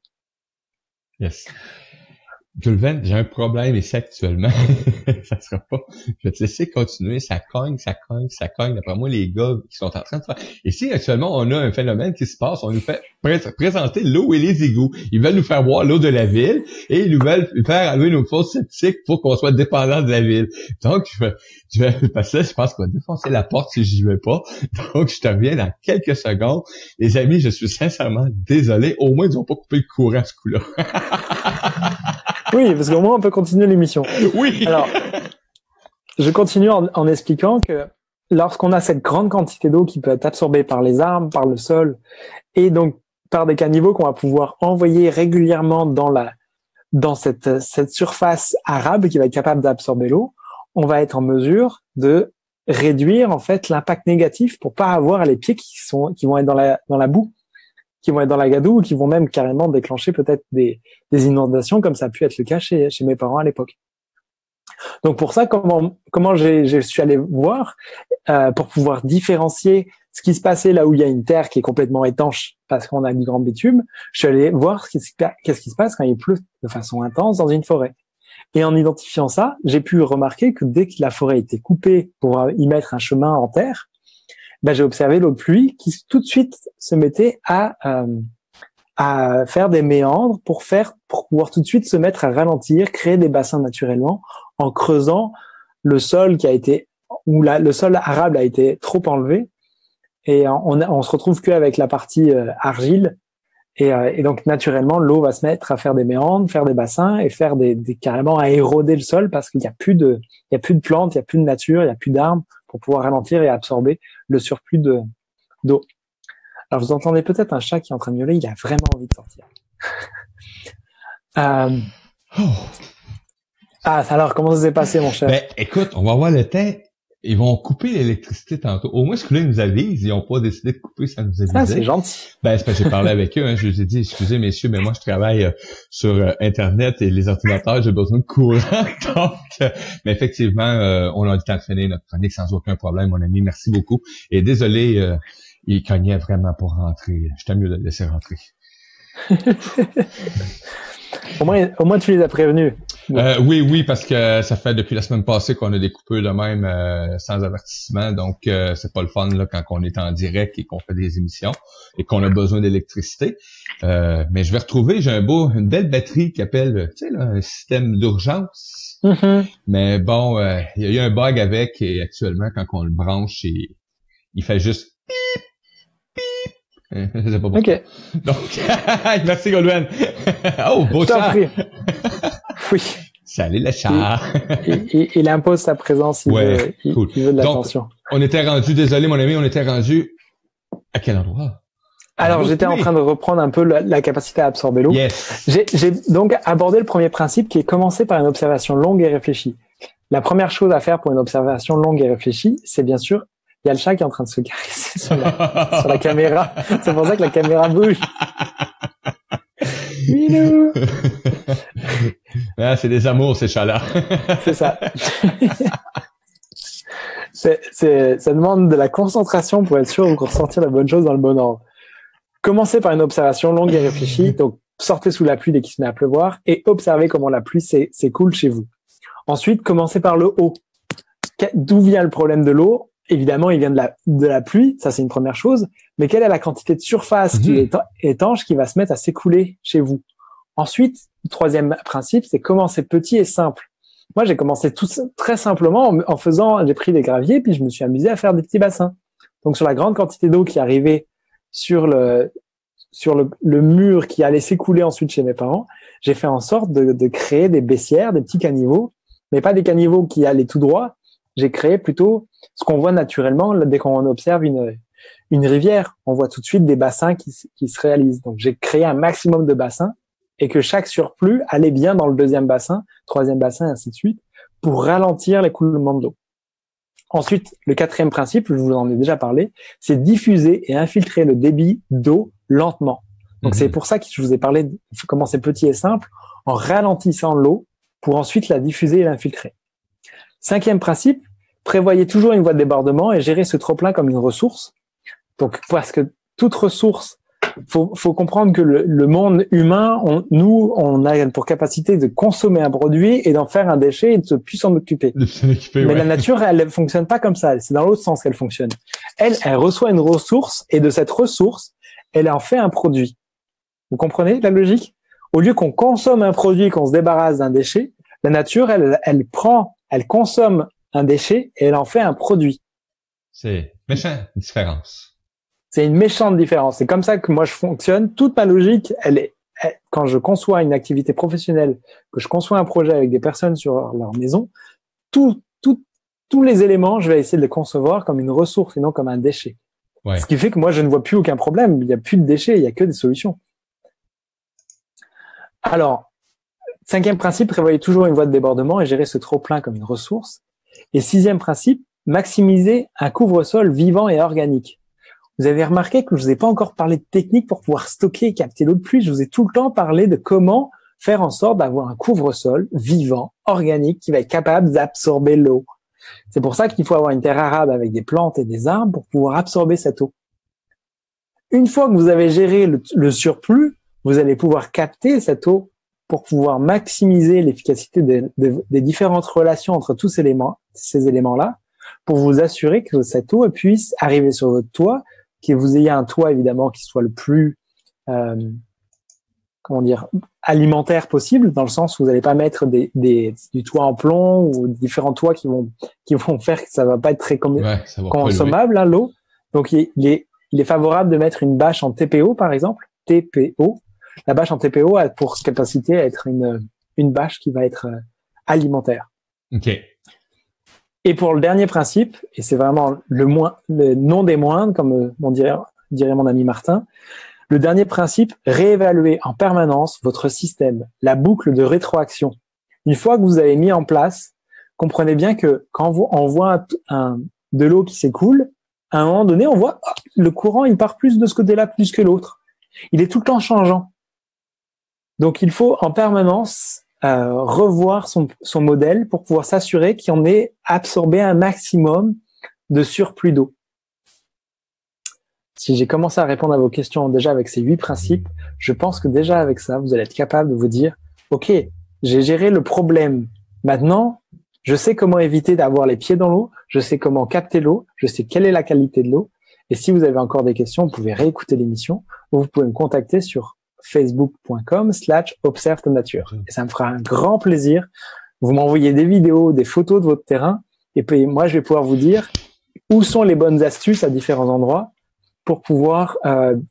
Yes. Julven, j'ai un problème ici actuellement. Ça sera pas. Je vais te laisser continuer. Ça cogne. D'après moi, les gars qui sont en train de faire. Ici, actuellement, on a un phénomène qui se passe. On nous fait présenter l'eau et les égouts. Ils veulent nous faire boire l'eau de la ville et ils nous veulent faire enlever nos fosses septiques pour qu'on soit dépendant de la ville. Donc, parce que là, je pense qu'on va défoncer la porte si j'y vais pas. Donc, je te reviens dans quelques secondes. Les amis, je suis sincèrement désolé. Au moins, ils ont pas coupé le courant à ce coup-là. Oui, parce qu'au moins on peut continuer l'émission. Oui. Alors, je continue en expliquant que lorsqu'on a cette grande quantité d'eau qui peut être absorbée par les arbres, par le sol, et donc par des caniveaux qu'on va pouvoir envoyer régulièrement dans cette surface arable qui va être capable d'absorber l'eau, on va être en mesure de réduire en fait l'impact négatif pour pas avoir les pieds qui vont être dans la boue, qui vont être dans la gadoue ou qui vont même carrément déclencher peut-être des inondations comme ça a pu être le cas chez mes parents à l'époque. Donc pour ça, comment je suis allé voir pour pouvoir différencier ce qui se passait là où il y a une terre qui est complètement étanche parce qu'on a du grand bitume, je suis allé voir qu'est-ce qui se passe quand il pleut de façon intense dans une forêt. Et en identifiant ça, j'ai pu remarquer que dès que la forêt était coupée pour y mettre un chemin en terre, j'ai observé l'eau de pluie qui tout de suite se mettait à faire des méandres pour pouvoir tout de suite se mettre à ralentir, créer des bassins naturellement en creusant le sol le sol arable a été trop enlevé et on se retrouve qu'avec la partie argile et donc naturellement l'eau va se mettre à faire des méandres, faire des bassins et faire carrément à éroder le sol parce qu'il y a plus de plantes, il y a plus de nature, il y a plus d'arbres pour pouvoir ralentir et absorber le surplus d'eau. Alors, vous entendez peut-être un chat qui est en train de miauler, il a vraiment envie de sortir. Alors, comment ça s'est passé, mon cher? Écoute, on va voir le temps. ils vont couper l'électricité tantôt. Au moins, ce que là, ils nous avisent. Ils n'ont pas décidé de couper sans nous aviser. Ah, c'est gentil. Ben, c'est parce que j'ai parlé avec eux. Hein, je leur ai dit, excusez, messieurs, mais moi, je travaille sur Internet et les ordinateurs, j'ai besoin de courant. Donc, mais effectivement, on a le temps de finir notre chronique sans aucun problème, mon ami. Merci beaucoup. Et désolé, il cognait vraiment pour rentrer. J'étais mieux de le laisser rentrer. Au moins, tu les as prévenus. Oui, parce que ça fait depuis la semaine passée qu'on a des coupures de même sans avertissement, donc c'est pas le fun là quand on est en direct et qu'on fait des émissions et qu'on a besoin d'électricité. Mais je vais retrouver, j'ai une belle batterie qui appelle, tu sais là, un système d'urgence. Mm-hmm. Mais bon, il y a eu un bug avec et actuellement quand on le branche, il fait juste pip pip. Je sais pas pourquoi. Ok. Donc, merci Goldwyn. Oh, beau chat. Oui. Salut le chat. Il impose sa présence, il veut de l'attention. Donc, on était rendu, désolé mon ami, on était rendu à quel endroit? Alors, j'étais en train de reprendre un peu la capacité à absorber l'eau. Yes. J'ai donc abordé le premier principe qui est commencer par une observation longue et réfléchie. La première chose à faire pour une observation longue et réfléchie, c'est bien sûr, il y a le chat qui est en train de se caresser sur la caméra. C'est pour ça que la caméra bouge. Minou. Ah, c'est des amours, ces chats-là. C'est ça. Ça demande de la concentration pour être sûr de ressentir la bonne chose dans le bon ordre. Commencez par une observation longue et réfléchie. Donc, sortez sous la pluie dès qu'il se met à pleuvoir et observez comment la pluie s'écoule chez vous. Ensuite, commencez par le haut. D'où vient le problème de l'eau? Évidemment, il vient de la pluie, ça c'est une première chose, mais quelle est la quantité de surface qui est étanche qui va se mettre à s'écouler chez vous? Ensuite, le troisième principe, c'est commencer petit et simple. Moi, j'ai commencé tout très simplement j'ai pris des graviers, puis je me suis amusé à faire des petits bassins. Donc, sur la grande quantité d'eau qui arrivait sur le mur qui allait s'écouler ensuite chez mes parents, j'ai fait en sorte de créer des baissières, des petits caniveaux, mais pas des caniveaux qui allaient tout droit. J'ai créé plutôt ce qu'on voit naturellement dès qu'on observe une rivière. On voit tout de suite des bassins qui se réalisent. Donc, j'ai créé un maximum de bassins et que chaque surplus allait bien dans le deuxième bassin, troisième bassin, et ainsi de suite, pour ralentir l'écoulement de l'eau. Ensuite, le quatrième principe, je vous en ai déjà parlé, c'est diffuser et infiltrer le débit d'eau lentement. Donc, c'est pour ça que je vous ai parlé de commencer petit et simple, en ralentissant l'eau pour ensuite la diffuser et l'infiltrer. Cinquième principe, prévoyez toujours une voie de débordement et gérez ce trop-plein comme une ressource. Donc, parce que toute ressource, faut comprendre que le monde humain, on a pour capacité de consommer un produit et d'en faire un déchet et de plus s'en occuper. Mais la nature, elle fonctionne pas comme ça. C'est dans l'autre sens qu'elle fonctionne. Elle reçoit une ressource et de cette ressource, elle en fait un produit. Vous comprenez la logique? Au lieu qu'on consomme un produit, qu'on se débarrasse d'un déchet, la nature, elle consomme un déchet et elle en fait un produit. C'est méchante différence. C'est une méchante différence. C'est comme ça que moi je fonctionne. Toute ma logique, quand je conçois une activité professionnelle, que je conçois un projet avec des personnes sur leur maison, tous les éléments, je vais essayer de les concevoir comme une ressource et non comme un déchet. Ouais. Ce qui fait que moi je ne vois plus aucun problème. Il n'y a plus de déchets, il n'y a que des solutions. Alors, cinquième principe, prévoyez toujours une voie de débordement et gérez ce trop-plein comme une ressource. Et sixième principe, maximiser un couvre-sol vivant et organique. Vous avez remarqué que je vous ai pas encore parlé de technique pour pouvoir stocker et capter l'eau de pluie. Je vous ai tout le temps parlé de comment faire en sorte d'avoir un couvre-sol vivant, organique, qui va être capable d'absorber l'eau. C'est pour ça qu'il faut avoir une terre arable avec des plantes et des arbres pour pouvoir absorber cette eau. Une fois que vous avez géré le surplus, vous allez pouvoir capter cette eau pour pouvoir maximiser l'efficacité des différentes relations entre tous ces éléments-là, pour vous assurer que cette eau puisse arriver sur votre toit, que vous ayez un toit évidemment qui soit le plus alimentaire possible, dans le sens où vous n'allez pas mettre du toit en plomb ou différents toits qui vont faire que ça va pas être très consommable l'eau. Donc il est favorable de mettre une bâche en TPO par exemple, TPO. La bâche en TPO a pour capacité à être une bâche qui va être alimentaire. Ok. Et pour le dernier principe, et c'est vraiment le non des moindres, comme dirait mon ami Martin, le dernier principe, réévaluer en permanence votre système, la boucle de rétroaction. Une fois que vous avez mis en place, comprenez bien que quand on voit de l'eau qui s'écoule, à un moment donné, on voit le courant, il part plus de ce côté-là plus que l'autre. Il est tout le temps changeant. Donc, il faut en permanence revoir son modèle pour pouvoir s'assurer qu'il en ait absorbé un maximum de surplus d'eau. Si j'ai commencé à répondre à vos questions déjà avec ces 8 principes, je pense que déjà avec ça, vous allez être capable de vous dire, OK, j'ai géré le problème. Maintenant, je sais comment éviter d'avoir les pieds dans l'eau, je sais comment capter l'eau, je sais quelle est la qualité de l'eau. Et si vous avez encore des questions, vous pouvez réécouter l'émission ou vous pouvez me contacter sur facebook.com/observe ta nature. Et ça me fera un grand plaisir. Vous m'envoyez des vidéos, des photos de votre terrain et puis moi, je vais pouvoir vous dire où sont les bonnes astuces à différents endroits pour pouvoir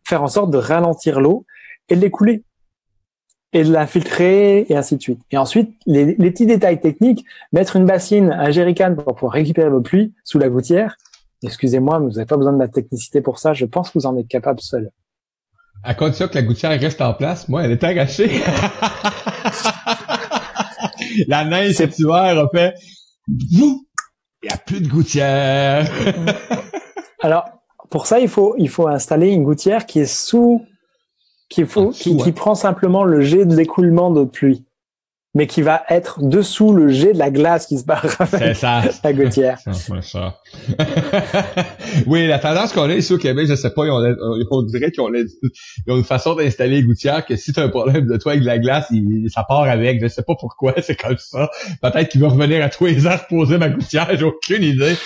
faire en sorte de ralentir l'eau et de l'écouler et de la filtrer et ainsi de suite. Et ensuite, les petits détails techniques, mettre une bassine, un jerrycan pour pouvoir récupérer l'eau de pluie sous la gouttière. Excusez-moi, mais vous n'avez pas besoin de la technicité pour ça. Je pense que vous en êtes capable seul. À condition que la gouttière reste en place, moi, elle est arrachée. La neige cet hiver a fait... Il n'y a plus de gouttière. Alors, pour ça, il faut installer une gouttière qui est qui prend simplement le jet de l'écoulement de pluie, mais qui va être dessous le jet de la glace qui se barre avec la gouttière. C'est ça. Oui, la tendance qu'on a ici au Québec, je sais pas, on dirait qu'ils ont une façon d'installer les gouttières que si tu as un problème de toi avec de la glace, ça part avec. Je sais pas pourquoi, c'est comme ça. Peut-être qu'il va revenir à tous les heures poser ma gouttière, j'ai aucune idée.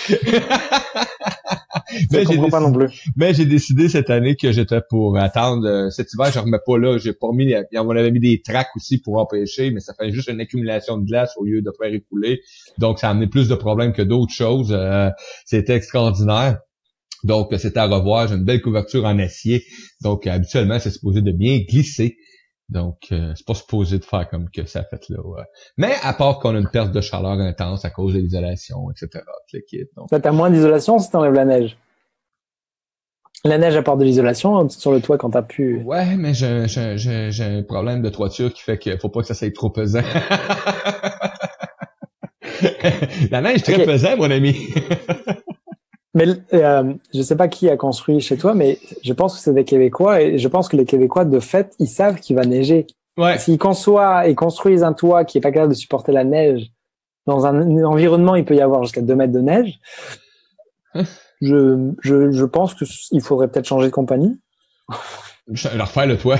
Je comprends pas non plus. Mais j'ai décidé cette année que j'étais pour attendre. Cet hiver, je remets pas là. J'ai pas mis, on avait mis des tracks aussi pour empêcher, mais ça fait juste une accumulation de glace au lieu de faire écouler. Donc, ça a amené plus de problèmes que d'autres choses. C'était extraordinaire. Donc, c'était à revoir. J'ai une belle couverture en acier. Donc, habituellement, c'est supposé de bien glisser. Donc, c'est pas supposé de faire comme que ça a fait là. Ouais. Mais à part qu'on a une perte de chaleur intense à cause de l'isolation, etc. Donc, ça, t'as moins d'isolation si t'enlèves la neige. La neige apporte de l'isolation sur le toit quand t'as pu. Ouais, mais j'ai un problème de toiture qui fait qu'il faut pas que ça soit trop pesant. La neige est très pesant, mon ami. Mais je sais pas qui a construit chez toi, mais je pense que c'est des Québécois et je pense que les Québécois, de fait, ils savent qu'il va neiger. Ouais. S'ils conçoivent et construisent un toit qui est pas capable de supporter la neige, dans un environnement, il peut y avoir jusqu'à 2 mètres de neige. Je pense que il faudrait peut-être changer de compagnie. Leur faire le toit.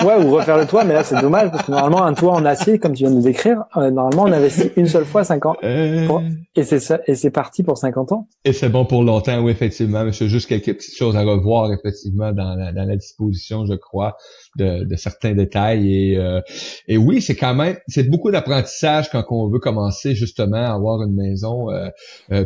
Ouais, ou refaire le toit, mais là c'est dommage parce que normalement un toit en acier, comme tu viens de nous décrire, normalement on investit une seule fois 50 et c'est ça, et c'est parti pour 50 ans. Et c'est bon pour longtemps, oui, effectivement. Mais c'est juste quelques petites choses à revoir, effectivement, dans la disposition, je crois, de certains détails. Et oui, c'est beaucoup d'apprentissage quand on veut commencer justement à avoir une maison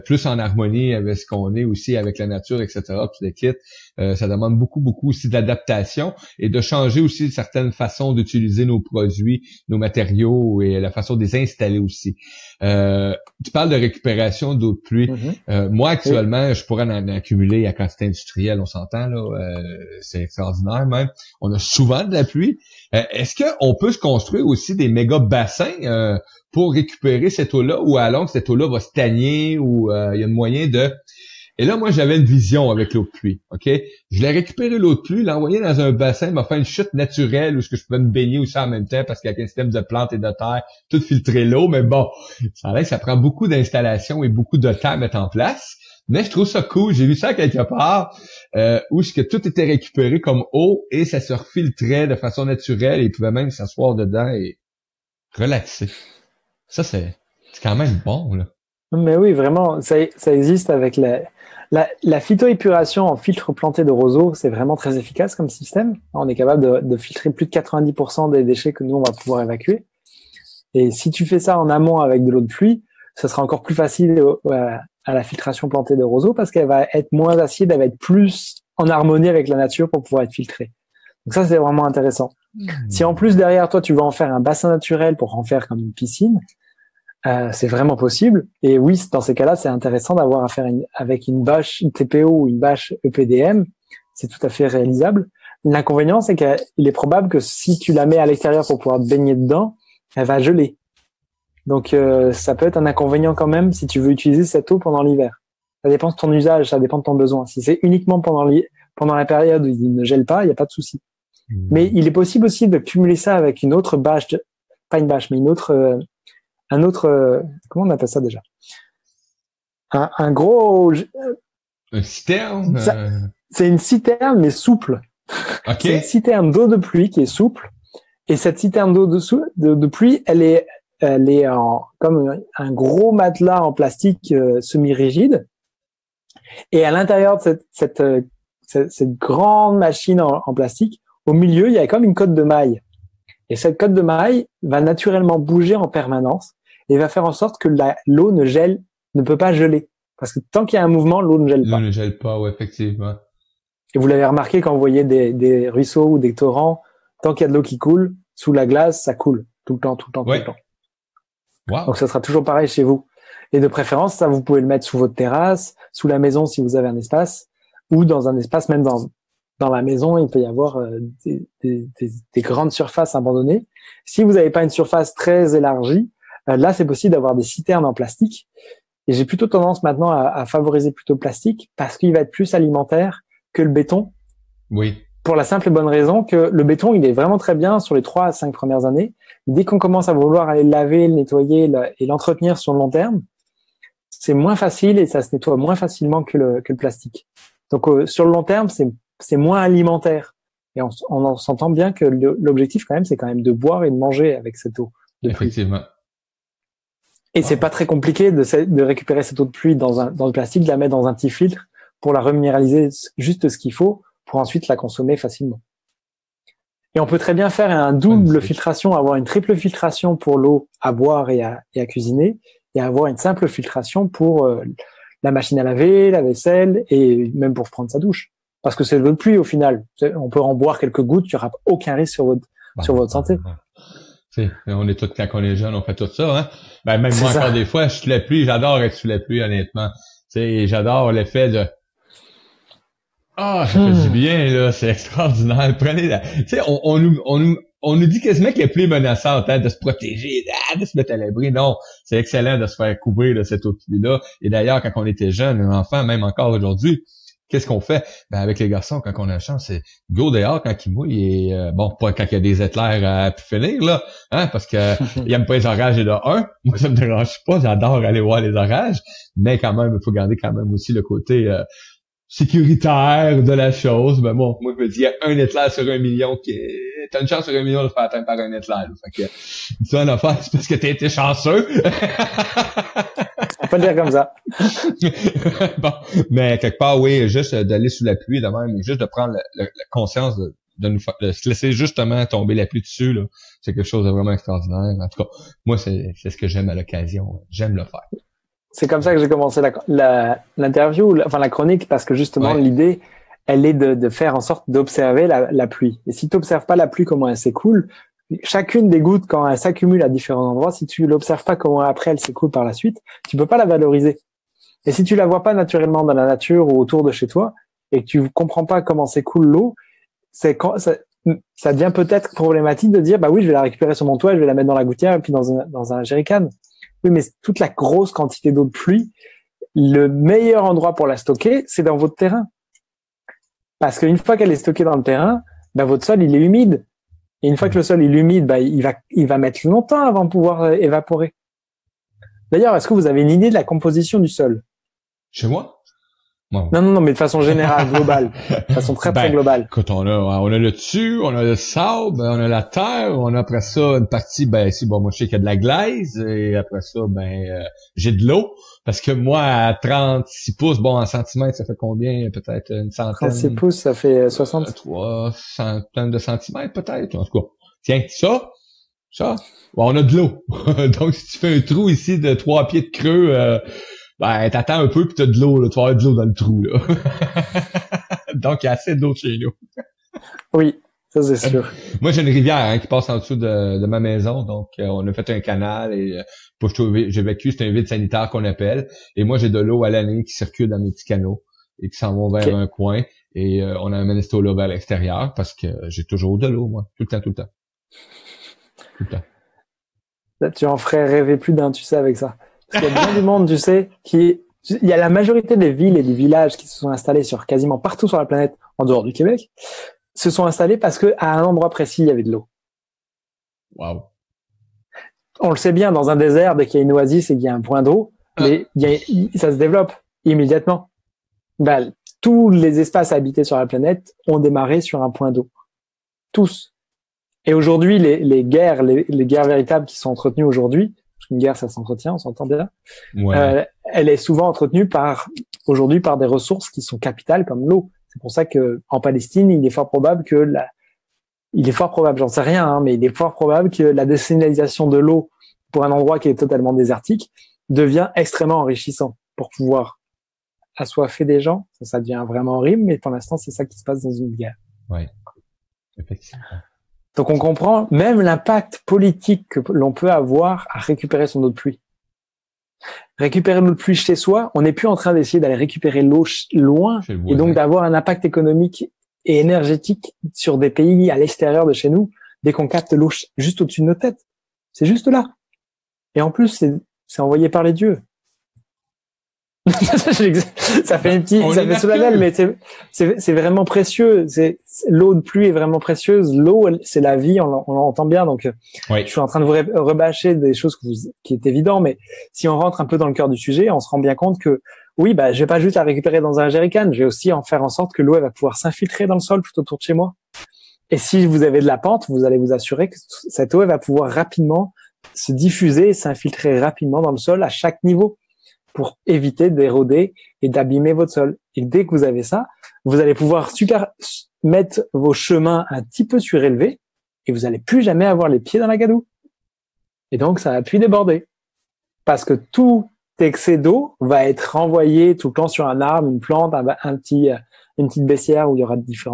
plus en harmonie avec ce qu'on est aussi, avec la nature, etc. Tout le kit. Ça demande beaucoup aussi d'adaptation et de changer aussi certaines façons d'utiliser nos produits, nos matériaux et la façon de les installer aussi. Tu parles de récupération d'eau de pluie. Moi, actuellement, je pourrais en accumuler à quantité industrielle, on s'entend, là. C'est extraordinaire même. On a souvent de la pluie. Est-ce qu'on peut se construire aussi des méga bassins pour récupérer cette eau-là ou alors que cette eau-là va stagner ou il y a un moyen de... Et là, moi, j'avais une vision avec l'eau de pluie, OK? Je l'ai récupéré l'eau de pluie, l'envoyer dans un bassin, m'a fait une chute naturelle où je pouvais me baigner aussi en même temps parce qu'il y a un système de plantes et de terre, tout filtrer l'eau, mais bon, ça prend beaucoup d'installation et beaucoup de temps à mettre en place. Mais je trouve ça cool. J'ai vu ça quelque part où ce que tout était récupéré comme eau et ça se refiltrait de façon naturelle et il pouvait même s'asseoir dedans et relaxer. Ça, c'est quand même bon, là. Mais oui, vraiment, ça existe avec la phytoépuration en filtre planté de roseau, c'est vraiment très efficace comme système. On est capable de filtrer plus de 90% des déchets que nous, on va pouvoir évacuer. Et si tu fais ça en amont avec de l'eau de pluie, ça sera encore plus facile à la filtration plantée de roseau parce qu'elle va être moins acide, elle va être plus en harmonie avec la nature pour pouvoir être filtrée. Donc ça, c'est vraiment intéressant. Si en plus, derrière toi, tu vas en faire un bassin naturel pour en faire comme une piscine, c'est vraiment possible. Et oui, dans ces cas-là, c'est intéressant d'avoir affaire avec une bâche TPO ou une bâche EPDM. C'est tout à fait réalisable. L'inconvénient, c'est qu'il est probable que si tu la mets à l'extérieur pour pouvoir te baigner dedans, elle va geler. Donc ça peut être un inconvénient quand même si tu veux utiliser cette eau pendant l'hiver. Ça dépend de ton usage, ça dépend de ton besoin. Si c'est uniquement pendant la période où il ne gèle pas, il n'y a pas de souci. Mais il est possible aussi de cumuler ça avec une autre bâche, pas une bâche, mais un autre, comment on appelle ça déjà? Un gros, Un citerne? c'est une citerne mais souple. OK. C'est une citerne d'eau de pluie qui est souple. Et cette citerne d'eau de pluie, elle est comme un gros matelas en plastique semi-rigide. Et à l'intérieur de cette grande machine en plastique, au milieu, il y a comme une cotte de maille. Et cette cotte de maille va naturellement bouger en permanence et va faire en sorte que l'eau ne peut pas geler. Parce que tant qu'il y a un mouvement, l'eau ne gèle pas. L'eau ne gèle pas, ouais, effectivement. Et vous l'avez remarqué quand vous voyez des ruisseaux ou des torrents, tant qu'il y a de l'eau qui coule, sous la glace, ça coule. Tout le temps, tout le temps, Ouais. tout le temps. Wow. Donc ça sera toujours pareil chez vous. Et de préférence, ça, vous pouvez le mettre sous votre terrasse, sous la maison si vous avez un espace, ou dans un espace, même dans la maison, il peut y avoir des grandes surfaces abandonnées. Si vous n'avez pas une surface très élargie, là, c'est possible d'avoir des citernes en plastique. Et j'ai plutôt tendance maintenant à favoriser plutôt le plastique parce qu'il va être plus alimentaire que le béton. Oui. Pour la simple et bonne raison que le béton, il est vraiment très bien sur les 3 à 5 premières années. Dès qu'on commence à vouloir aller le laver, le nettoyer et l'entretenir sur le long terme, c'est moins facile et ça se nettoie moins facilement que le plastique. Donc, sur le long terme, c'est moins alimentaire. Et on s'entend bien que l'objectif, quand même, c'est quand même de boire et de manger avec cette eau de pluie. Effectivement. Et c'est pas très compliqué de récupérer cette eau de pluie dans le plastique, de la mettre dans un petit filtre pour la reminéraliser juste ce qu'il faut pour ensuite la consommer facilement. Et on peut très bien faire un double filtration, avoir une triple filtration pour l'eau à boire et à cuisiner, et avoir une simple filtration pour la machine à laver, la vaisselle et même pour prendre sa douche. Parce que c'est de l'eau de pluie au final. On peut en boire quelques gouttes, il n'y aura aucun risque sur votre santé. On est tous, quand on est jeune, on fait tout ça, hein. Ben, même moi, encore des fois, je suis sous la pluie, j'adore être sous la pluie, honnêtement. J'adore l'effet de, ça fait du bien, là, c'est extraordinaire. Prenez on nous dit quasiment que la pluie est menaçante, hein, de se protéger, de se mettre à l'abri. Non, c'est excellent de se faire couvrir de cette eau de pluie-là. Et d'ailleurs, quand on était jeune, un enfant, même encore aujourd'hui, qu'est-ce qu'on fait? Ben, avec les garçons, quand on a la chance, c'est go dehors quand il mouille et, bon, pas quand il y a des éclairs à pu finir, là, hein, parce que il aime pas les orages et de un. Moi, ça me dérange pas, j'adore aller voir les orages, mais quand même, il faut garder quand même aussi le côté, sécuritaire de la chose. Ben bon, moi je me dis, il y a un éclair sur 1 million t'as une chance sur 1 million de faire atteindre par un éclair. Là. Fait que, c'est une affaire, c'est parce que t'as été chanceux. On peut le dire comme ça. Bon, mais quelque part, oui, juste d'aller sous la pluie de même, juste de prendre la conscience de se laisser justement tomber la pluie dessus, là, c'est quelque chose de vraiment extraordinaire. En tout cas, moi, c'est ce que j'aime à l'occasion. J'aime le faire. C'est comme ça que j'ai commencé l'interview, la chronique, parce que justement, l'idée, elle est de faire en sorte d'observer la pluie. Et si tu n'observes pas la pluie, comment elle s'écoule, chacune des gouttes, quand elle s'accumule à différents endroits, si tu l'observes pas comment après elle s'écoule par la suite, tu peux pas la valoriser. Et si tu la vois pas naturellement dans la nature ou autour de chez toi, et que tu comprends pas comment s'écoule l'eau, ça devient peut-être problématique de dire, bah oui, je vais la récupérer sur mon toit, je vais la mettre dans la gouttière et puis dans un jerrycan. Oui, mais toute la grosse quantité d'eau de pluie, le meilleur endroit pour la stocker, c'est dans votre terrain. Parce qu'une fois qu'elle est stockée dans le terrain, bah, votre sol, il est humide. Et une fois que le sol est humide, bah, il va mettre longtemps avant de pouvoir évaporer. D'ailleurs, est-ce que vous avez une idée de la composition du sol? Chez moi? Non, mais de façon générale, globale. De façon très, très globale. Écoute, on a le dessus, on a le sable, on a la terre, on a après ça une partie, moi je sais qu'il y a de la glaise, et après ça, j'ai de l'eau. Parce que moi, à 36 pouces, en centimètres, ça fait combien? Peut-être une centaine? 36 pouces, ça fait 60? 3 centaines de centimètres, peut-être. En tout cas. Tiens, ça. Bon, on a de l'eau. Donc, si tu fais un trou ici de 3 pieds de creux, t'attends un peu pis t'as de l'eau, là. Tu vas avoir de l'eau dans le trou, là. Donc, il y a assez d'eau chez nous. Oui, ça c'est sûr. Moi, j'ai une rivière qui passe en dessous de ma maison. Donc, on a fait un canal et j'évacue, c'est un vide sanitaire qu'on appelle. Et moi, j'ai de l'eau à l'année qui circule dans mes petits canaux et qui s'en vont vers un coin. Et on amène cette eau-là vers l'extérieur parce que j'ai toujours de l'eau, moi. Tout le temps. Tout le temps. Là, tu en ferais rêver plus d'un, tu sais, avec ça. Parce qu'il y a bien du monde, tu sais, il y a la majorité des villes et des villages qui se sont installés sur quasiment partout sur la planète, en dehors du Québec, se sont installés parce que à un endroit précis, il y avait de l'eau. Wow. On le sait bien, dans un désert, dès qu'il y a une oasis et qu'il y a un point d'eau, ça se développe immédiatement. Ben, tous les espaces habités sur la planète ont démarré sur un point d'eau. Tous. Et aujourd'hui, les guerres véritables qui sont entretenues aujourd'hui, parce qu'une guerre, ça s'entretient, on s'entend bien, Ouais. elle est souvent entretenue aujourd'hui par des ressources qui sont capitales comme l'eau. C'est pour ça que en Palestine, il est fort probable, j'en sais rien, hein, mais il est fort probable que la désalinisation de l'eau pour un endroit qui est totalement désertique devient extrêmement enrichissant pour pouvoir assoiffer des gens. Ça devient vraiment horrible, mais pour l'instant, c'est ça qui se passe dans une guerre. Ouais. Effectivement. Donc on comprend même l'impact politique que l'on peut avoir à récupérer son eau de pluie. Récupérer l'eau de pluie chez soi, on n'est plus en train d'essayer d'aller récupérer l'eau loin et donc d'avoir un impact économique et énergétique sur des pays à l'extérieur de chez nous dès qu'on capte l'eau juste au-dessus de nos têtes. C'est juste là. Et en plus, c'est envoyé par les dieux. Ça fait solennel, mais c'est vraiment précieux. L'eau de pluie est vraiment précieuse. L'eau, c'est la vie, on l'entend bien. Donc, oui. Je suis en train de vous rebâcher des choses qui est évident, mais si on rentre un peu dans le cœur du sujet, on se rend bien compte que oui, je vais pas juste la récupérer dans un jerrycan, je vais aussi en faire en sorte que l'eau elle va pouvoir s'infiltrer dans le sol tout autour de chez moi. Et si vous avez de la pente, vous allez vous assurer que cette eau elle va pouvoir rapidement se diffuser et s'infiltrer rapidement dans le sol à chaque niveau, pour éviter d'éroder et d'abîmer votre sol. Et dès que vous avez ça, vous allez pouvoir mettre vos chemins un petit peu surélevés et vous allez plus jamais avoir les pieds dans la gadoue. Et donc, ça va plus déborder. Parce que tout excès d'eau va être renvoyé tout le temps sur un arbre, une plante, une petite baissière où il y aura d'autres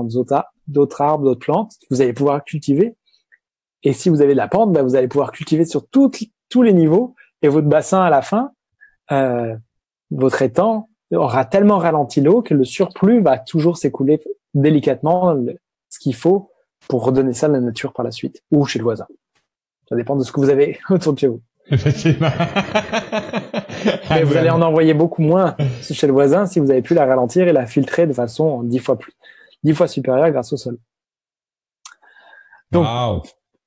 arbres, d'autres plantes. Vous allez pouvoir cultiver. Et si vous avez de la pente, vous allez pouvoir cultiver sur tous les niveaux et votre bassin à la fin, votre étang aura tellement ralenti l'eau que le surplus va toujours s'écouler délicatement, ce qu'il faut pour redonner ça à la nature par la suite, ou chez le voisin. Ça dépend de ce que vous avez autour de chez vous. Effectivement. Mais vous allez en envoyer beaucoup moins chez le voisin si vous avez pu la ralentir et la filtrer de façon 10 fois supérieure grâce au sol. Donc, wow.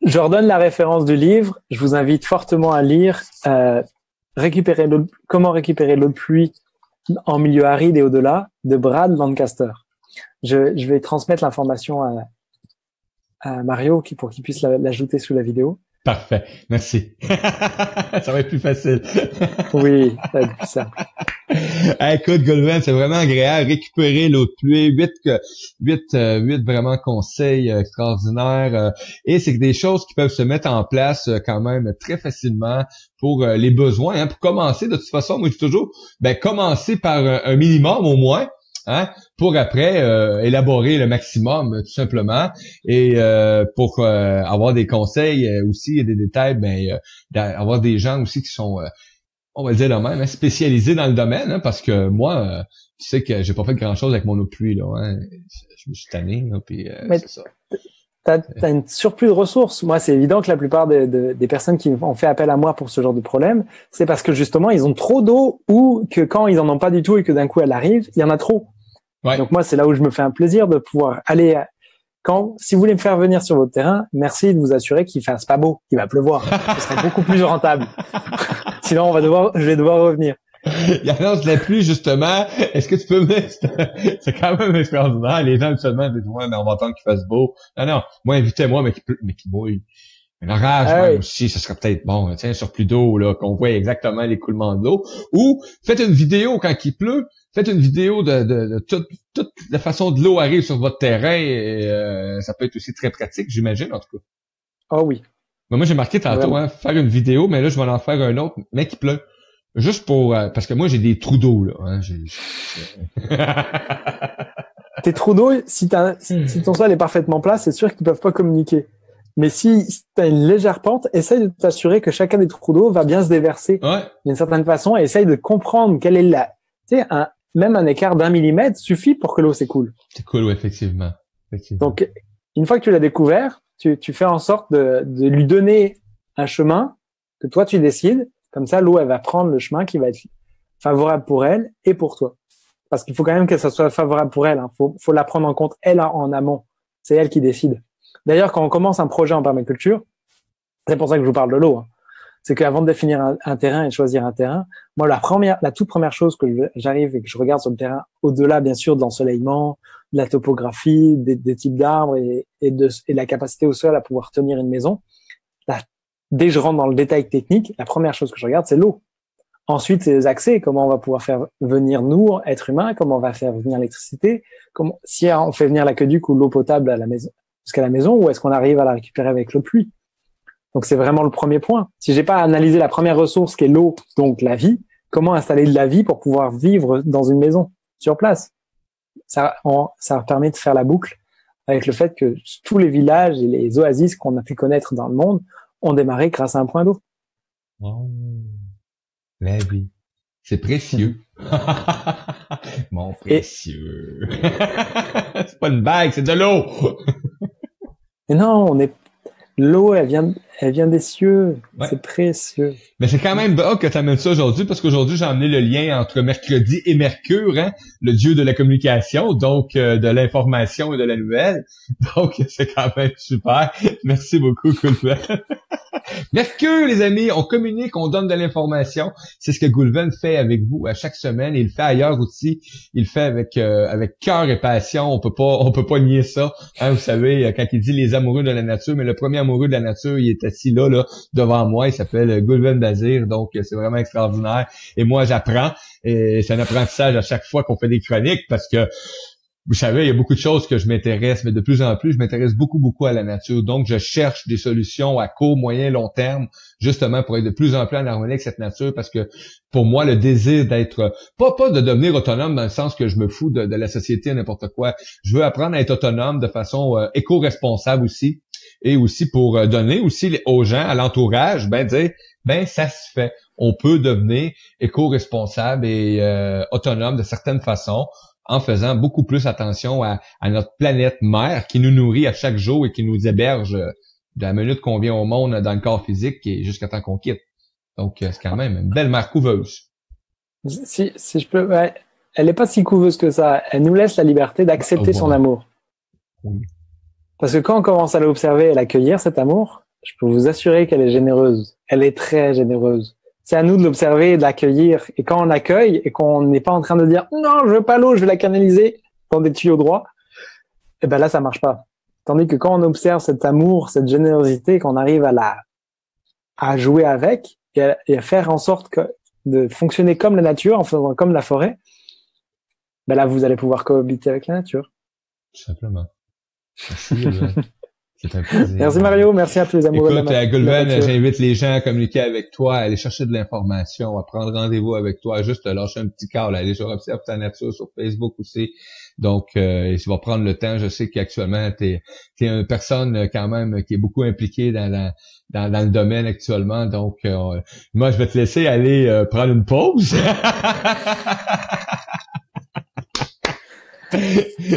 Je redonne la référence du livre. Je vous invite fortement à lire Comment récupérer l'eau de pluie en milieu aride et au-delà de Brad Lancaster. Je vais transmettre l'information à Mario pour qu'il puisse l'ajouter sous la vidéo. Parfait, merci. Ça va être plus facile. Oui, ça va être plus simple. Écoute, Goldman, c'est vraiment agréable. Récupérer l'eau de pluie, 8 vraiment conseils extraordinaires. Et c'est des choses qui peuvent se mettre en place quand même très facilement pour les besoins. Hein. Pour commencer, de toute façon, moi je dis toujours, commencer par un minimum au moins. Hein, pour après élaborer le maximum tout simplement et pour avoir des conseils aussi et des détails, avoir des gens aussi qui sont on va le dire là même, hein, spécialisés dans le domaine, hein, parce que moi tu sais que j'ai pas fait grand chose avec mon eau de pluie là, hein. Je me suis tanné là, puis c'est ça. T'as une surplus de ressources. Moi, c'est évident que la plupart des personnes qui ont fait appel à moi pour ce genre de problème, c'est parce que justement, ils ont trop d'eau ou que quand ils en ont pas du tout et que d'un coup elle arrive, il y en a trop. Ouais. Donc moi, c'est là où je me fais un plaisir de pouvoir aller. Si vous voulez me faire venir sur votre terrain, merci de vous assurer qu'il fasse pas beau, qu'il va pleuvoir. Ce serait beaucoup plus rentable. Sinon, je vais devoir revenir. Il annonce la pluie, justement. Est-ce que tu peux me... C'est quand même extraordinaire. Les gens, seulement, disent, ouais, mais on va attendre qu'il fasse beau. Non, moi, invitez-moi, mais qu'il mouille. Un orage, même aussi, ce serait peut-être bon. Tiens, sur plus d'eau, là, qu'on voit exactement l'écoulement de l'eau. Ou, faites une vidéo quand il pleut. Faites une vidéo de toute la façon de l'eau arrive sur votre terrain. Et, ça peut être aussi très pratique, j'imagine, en tout cas. Ah oui. Mais moi, j'ai marqué tantôt, faire une vidéo, mais là, je vais en faire un autre, mais qui pleut. Juste pour... parce que moi, j'ai des trous d'eau, là. Hein, Tes trous d'eau, si ton sol est parfaitement plat, c'est sûr qu'ils peuvent pas communiquer. Mais si tu as une légère pente, essaye de t'assurer que chacun des trous d'eau va bien se déverser d'une certaine façon et essaye de comprendre quelle est tu sais, même un écart d'1 millimètre suffit pour que l'eau s'écoule. C'est cool, oui, effectivement. Donc, une fois que tu l'as découvert, tu fais en sorte de lui donner un chemin que toi tu décides. Comme ça, l'eau, elle va prendre le chemin qui va être favorable pour elle et pour toi. Parce qu'il faut quand même que ça soit favorable pour elle. Hein. Faut la prendre en compte, elle, en amont. C'est elle qui décide. D'ailleurs, quand on commence un projet en permaculture, c'est pour ça que je vous parle de l'eau. Hein. C'est qu'avant de définir un terrain et de choisir un terrain, moi, la toute première chose que j'arrive et que je regarde sur le terrain, au-delà, bien sûr, de l'ensoleillement, de la topographie, des types d'arbres et de la capacité au sol à pouvoir tenir une maison, dès que je rentre dans le détail technique, la première chose que je regarde, c'est l'eau. Ensuite, c'est les accès, comment on va pouvoir faire venir nous, êtres humains, comment on va faire venir l'électricité, si on fait venir l'aqueduc ou l'eau potable à la maison, jusqu'à la maison, ou est-ce qu'on arrive à la récupérer avec l'eau pluie. Donc, c'est vraiment le premier point. Si j'ai pas analysé la première ressource qui est l'eau, donc la vie, comment installer de la vie pour pouvoir vivre dans une maison, sur place? Ça permet de faire la boucle avec le fait que tous les villages et les oasis qu'on a pu connaître dans le monde ont démarré grâce à un point d'eau. Oh. La vie. C'est précieux. Mon précieux. C'est pas une bague, c'est de l'eau. Mais non, l'eau, elle vient des cieux. Ouais. C'est précieux. Mais c'est quand même que tu amènes ça aujourd'hui, parce qu'aujourd'hui, j'ai amené le lien entre mercredi et Mercure, hein, le dieu de la communication, donc de l'information et de la nouvelle. Donc, c'est quand même super. Merci beaucoup, Goulven. Mercure, les amis, on communique, on donne de l'information. C'est ce que Goulven fait avec vous à chaque semaine. Et il le fait ailleurs aussi. Il le fait avec cœur et passion. On peut pas nier ça. Hein, vous savez, quand il dit les amoureux de la nature, mais le premier amoureux de la nature, il est assis là, devant moi. Il s'appelle Goulven Bazir. Donc, c'est vraiment extraordinaire. Et moi, j'apprends. Et c'est un apprentissage à chaque fois qu'on fait des chroniques parce que vous savez, il y a beaucoup de choses que je m'intéresse, mais de plus en plus, je m'intéresse beaucoup à la nature. Donc, je cherche des solutions à court, moyen, long terme, justement pour être de plus en plus en harmonie avec cette nature, parce que pour moi, le désir d'être, pas de devenir autonome dans le sens que je me fous de la société, n'importe quoi. Je veux apprendre à être autonome de façon éco-responsable aussi, et aussi pour donner aussi aux gens, à l'entourage, dire, ça se fait. On peut devenir éco-responsable et autonome de certaines façons, en faisant beaucoup plus attention à notre planète mère qui nous nourrit à chaque jour et qui nous héberge de la minute qu'on vient au monde dans le corps physique et jusqu'à temps qu'on quitte. Donc, c'est quand même une belle mère couveuse. Si je peux, ouais, elle n'est pas si couveuse que ça. Elle nous laisse la liberté d'accepter son amour. Oui. Parce que quand on commence à l'observer et à l'accueillir, cet amour, je peux vous assurer qu'elle est généreuse. Elle est très généreuse. C'est à nous de l'observer et de l'accueillir. Et quand on l'accueille et qu'on n'est pas en train de dire « Non, je veux pas l'eau, je vais la canaliser dans des tuyaux droits », et ben là, ça marche pas. Tandis que quand on observe cet amour, cette générosité, qu'on arrive à jouer avec et à faire en sorte de fonctionner comme la nature, en faisant comme la forêt, ben là, vous allez pouvoir cohabiter avec la nature. Tout simplement. Merci. C'est un plaisir. Merci Mario, merci à tous les amoureux. Écoute, Goulven, j'invite les gens à communiquer avec toi, à aller chercher de l'information, à prendre rendez-vous avec toi, juste te lâcher un petit call, aller sur Observe ta nature sur Facebook aussi. Donc, tu vas prendre le temps. Je sais qu'actuellement, t'es une personne quand même qui est beaucoup impliquée dans le domaine actuellement. Donc, moi, je vais te laisser aller prendre une pause.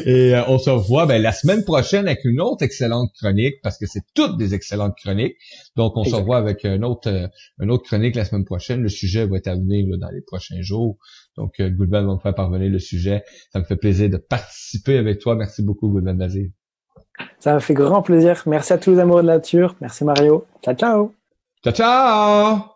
Et on se revoit la semaine prochaine avec une autre excellente chronique, parce que c'est toutes des excellentes chroniques. Donc, on se revoit avec une autre chronique la semaine prochaine. Le sujet va être à venir dans les prochains jours. Donc, Goulven va me faire parvenir le sujet. Ça me fait plaisir de participer avec toi. Merci beaucoup, Goulven Bazir. Ça me fait grand plaisir. Merci à tous les amoureux de la nature. Merci Mario. Ciao, ciao. Ciao, ciao.